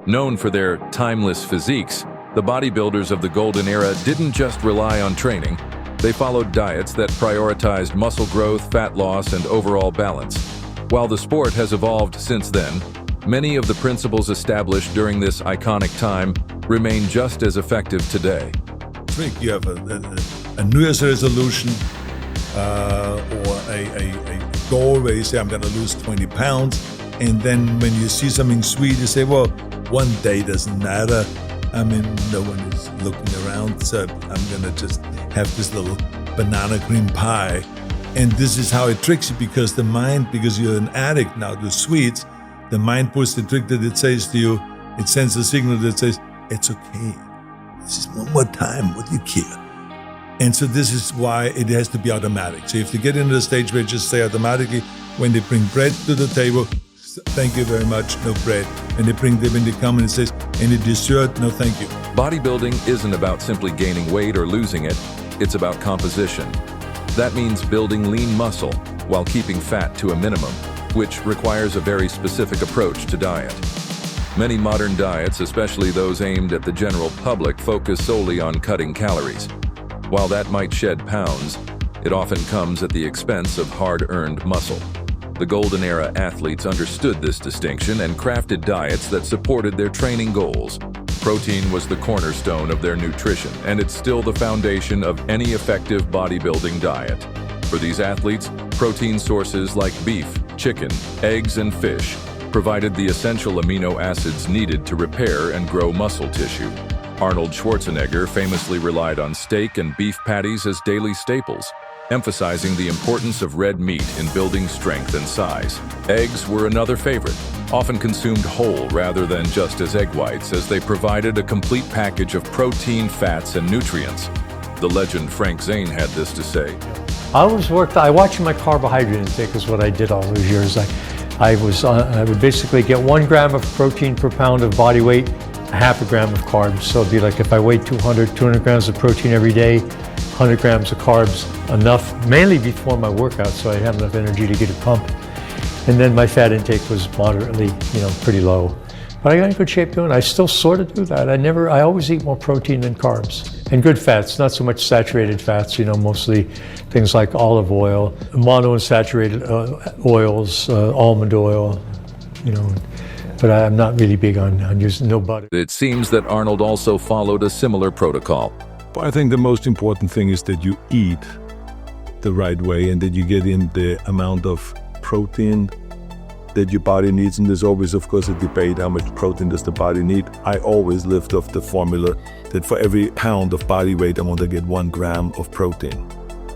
Known for their timeless physiques, the bodybuilders of the golden era didn't just rely on training. They followed diets that prioritized muscle growth, fat loss, and overall balance. While the sport has evolved since then, many of the principles established during this iconic time remain just as effective today. You have a New Year's resolution or a goal where you say, I'm going to lose 20 pounds. And then when you see something sweet, you say, well, one day doesn't matter. I mean, no one is looking around, so I'm going to just have this little banana cream pie. And this is how it tricks you, because the mind, because you're an addict now to sweets, the mind pulls the trick that it says to you, it sends a signal that says, it's okay. This is one more time, what do you care? And so this is why it has to be automatic. So you have to get into the stage where you just say automatically, when they bring bread to the table, thank you very much, no bread. And when they come and it says, any dessert, no thank you. Bodybuilding isn't about simply gaining weight or losing it, it's about composition. That means building lean muscle while keeping fat to a minimum, which requires a very specific approach to diet. Many modern diets, especially those aimed at the general public, focus solely on cutting calories. While that might shed pounds, it often comes at the expense of hard-earned muscle. The golden era athletes understood this distinction and crafted diets that supported their training goals. Protein was the cornerstone of their nutrition, and it's still the foundation of any effective bodybuilding diet. For these athletes, protein sources like beef, chicken, eggs, and fish provided the essential amino acids needed to repair and grow muscle tissue. Arnold Schwarzenegger famously relied on steak and beef patties as daily staples, emphasizing the importance of red meat in building strength and size. Eggs were another favorite, often consumed whole rather than just as egg whites, as they provided a complete package of protein, fats, and nutrients. The legend Frank Zane had this to say. I watched my carbohydrate intake is what I did all those years. I would basically get 1 gram of protein per pound of body weight, half a gram of carbs. So it'd be like if I weighed 200 grams of protein every day, 100 grams of carbs, enough, mainly before my workout, so I'd have enough energy to get a pump. And then my fat intake was moderately, pretty low. But I got in good shape doing it. I still sort of do that. I always eat more protein than carbs. And good fats, not so much saturated fats, mostly things like olive oil, monounsaturated oils, almond oil, but I'm not really big on using no butter. It seems that Arnold also followed a similar protocol. I think the most important thing is that you eat the right way and that you get in the amount of protein that your body needs. And there's always, of course, a debate, how much protein does the body need? I always lived off the formula that for every pound of body weight, I want to get 1 gram of protein.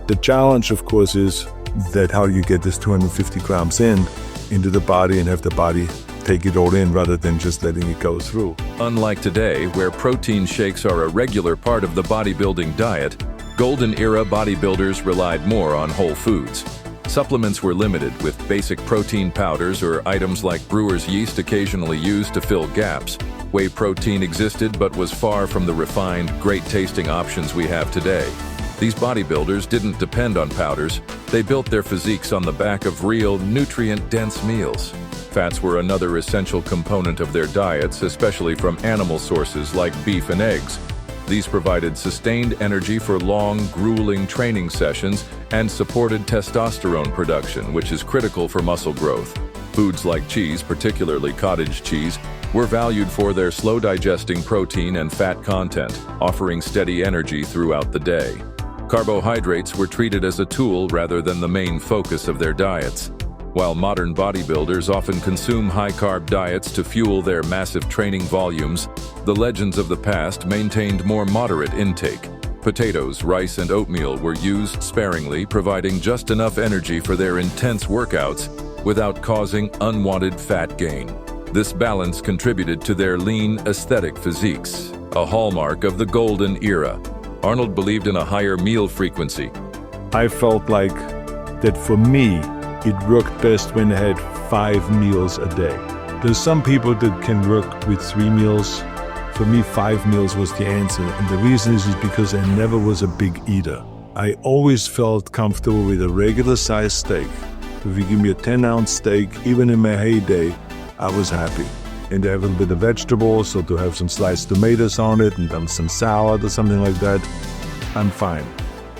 The challenge, of course, is that how you get this 250 grams into the body and have the body take it all in rather than just letting it go through. Unlike today, where protein shakes are a regular part of the bodybuilding diet, golden era bodybuilders relied more on whole foods. Supplements were limited, with basic protein powders or items like brewer's yeast occasionally used to fill gaps. Whey protein existed but was far from the refined, great-tasting options we have today. These bodybuilders didn't depend on powders. They built their physiques on the back of real, nutrient-dense meals. Fats were another essential component of their diets, especially from animal sources like beef and eggs. These provided sustained energy for long, grueling training sessions and supported testosterone production, which is critical for muscle growth. Foods like cheese, particularly cottage cheese, were valued for their slow-digesting protein and fat content, offering steady energy throughout the day. Carbohydrates were treated as a tool rather than the main focus of their diets. While modern bodybuilders often consume high-carb diets to fuel their massive training volumes, the legends of the past maintained more moderate intake. Potatoes, rice, and oatmeal were used sparingly, providing just enough energy for their intense workouts without causing unwanted fat gain. This balance contributed to their lean, aesthetic physiques, a hallmark of the golden era. Arnold believed in a higher meal frequency. I felt like that for me, it worked best when I had 5 meals a day. There's some people that can work with 3 meals. For me, 5 meals was the answer. And the reason is because I never was a big eater. I always felt comfortable with a regular sized steak. If you give me a 10-ounce steak, even in my heyday, I was happy. and they have a little bit of vegetables, so to have some sliced tomatoes on it and then some salad or something like that, I'm fine.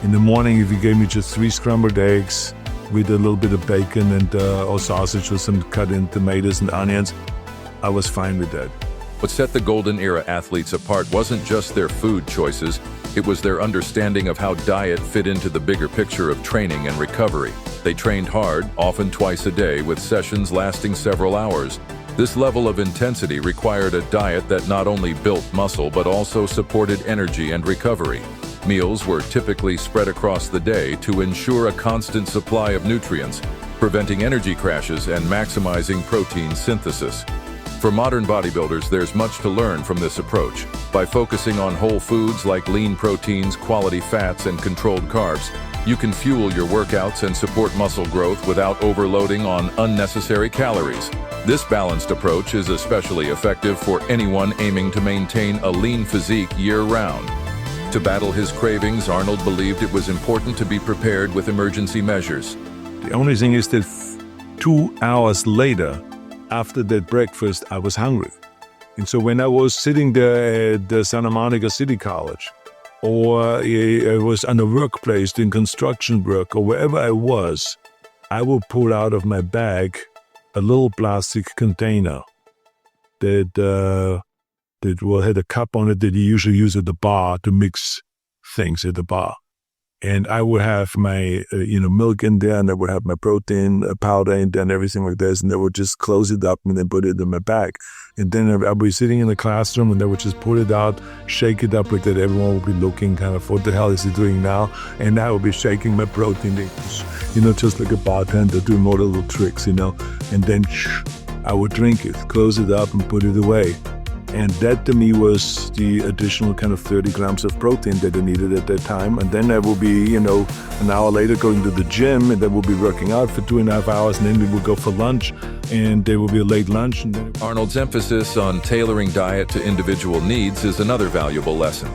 In the morning, if you gave me just 3 scrambled eggs with a little bit of bacon and or sausage with some cut in tomatoes and onions, I was fine with that. What set the Golden Era athletes apart wasn't just their food choices, it was their understanding of how diet fit into the bigger picture of training and recovery. They trained hard, often twice a day, with sessions lasting several hours. This level of intensity required a diet that not only built muscle but also supported energy and recovery. Meals were typically spread across the day to ensure a constant supply of nutrients, preventing energy crashes and maximizing protein synthesis. For modern bodybuilders, there's much to learn from this approach. By focusing on whole foods like lean proteins, quality fats, and controlled carbs, you can fuel your workouts and support muscle growth without overloading on unnecessary calories. This balanced approach is especially effective for anyone aiming to maintain a lean physique year-round. To battle his cravings, Arnold believed it was important to be prepared with emergency measures. The only thing is that 2 hours later, after that breakfast, I was hungry. And so when I was sitting there at the Santa Monica City College, or I was on a workplace doing construction work, or wherever I was, I would pull out of my bag a little plastic container that had a cup on it that you usually use at the bar to mix things at the bar. And I would have my, milk in there, and I would have my protein powder in there and everything like this. And I would just close it up and then put it in my bag. And then I would be sitting in the classroom and I would just pull it out, shake it up like that. Everyone would be looking kind of, what the hell is he doing now? And I would be shaking my protein, just like a bartender doing all the little tricks, And then I would drink it, close it up and put it away. And that to me was the additional kind of 30 grams of protein that I needed at that time. And then I will be, an hour later going to the gym, and then we'll be working out for 2.5 hours, and then we will go for lunch, and there will be a late lunch. And then Arnold's emphasis on tailoring diet to individual needs is another valuable lesson.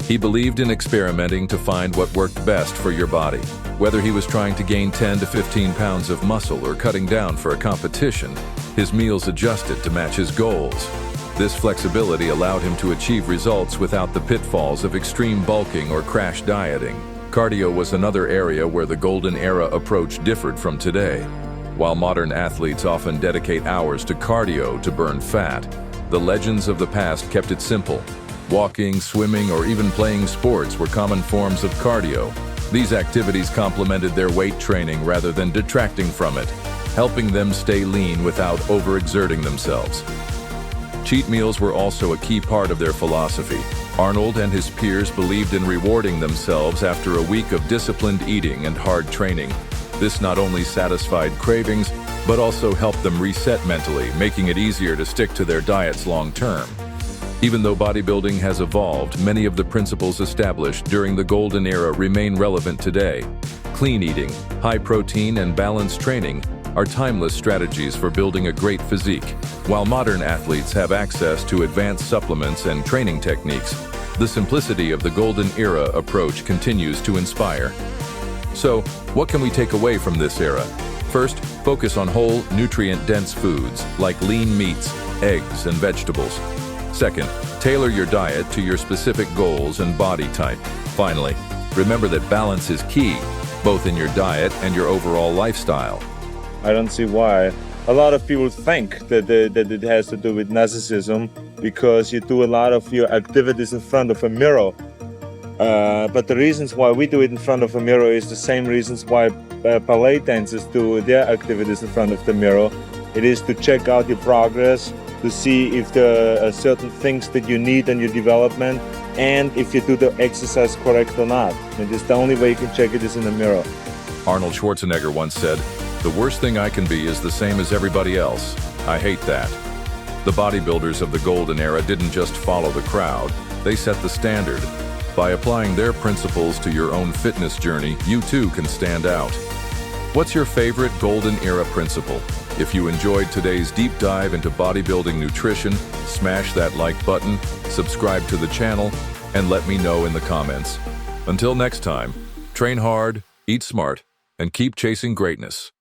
He believed in experimenting to find what worked best for your body. Whether he was trying to gain 10 to 15 pounds of muscle or cutting down for a competition, his meals adjusted to match his goals. This flexibility allowed him to achieve results without the pitfalls of extreme bulking or crash dieting. Cardio was another area where the Golden Era approach differed from today. While modern athletes often dedicate hours to cardio to burn fat, the legends of the past kept it simple. Walking, swimming, or even playing sports were common forms of cardio. These activities complemented their weight training rather than detracting from it, helping them stay lean without overexerting themselves. Cheat meals were also a key part of their philosophy. Arnold and his peers believed in rewarding themselves after a week of disciplined eating and hard training. This not only satisfied cravings, but also helped them reset mentally, making it easier to stick to their diets long term. Even though bodybuilding has evolved, many of the principles established during the Golden Era remain relevant today. Clean eating, high protein, and balanced training are timeless strategies for building a great physique. While modern athletes have access to advanced supplements and training techniques, the simplicity of the Golden Era approach continues to inspire. So, what can we take away from this era? First, focus on whole, nutrient-dense foods like lean meats, eggs, and vegetables. Second, tailor your diet to your specific goals and body type. Finally, remember that balance is key, both in your diet and your overall lifestyle. I don't see why. A lot of people think that it has to do with narcissism because you do a lot of your activities in front of a mirror. But the reasons why we do it in front of a mirror is the same reasons why ballet dancers do their activities in front of the mirror. It is to check out your progress, to see if there are certain things that you need in your development, and if you do the exercise correct or not. And it's the only way you can check it is in the mirror. Arnold Schwarzenegger once said, "The worst thing I can be is the same as everybody else. I hate that." The bodybuilders of the Golden Era didn't just follow the crowd, they set the standard. By applying their principles to your own fitness journey, you too can stand out. What's your favorite Golden Era principle? If you enjoyed today's deep dive into bodybuilding nutrition, smash that like button, subscribe to the channel, and let me know in the comments. Until next time, train hard, eat smart, and keep chasing greatness.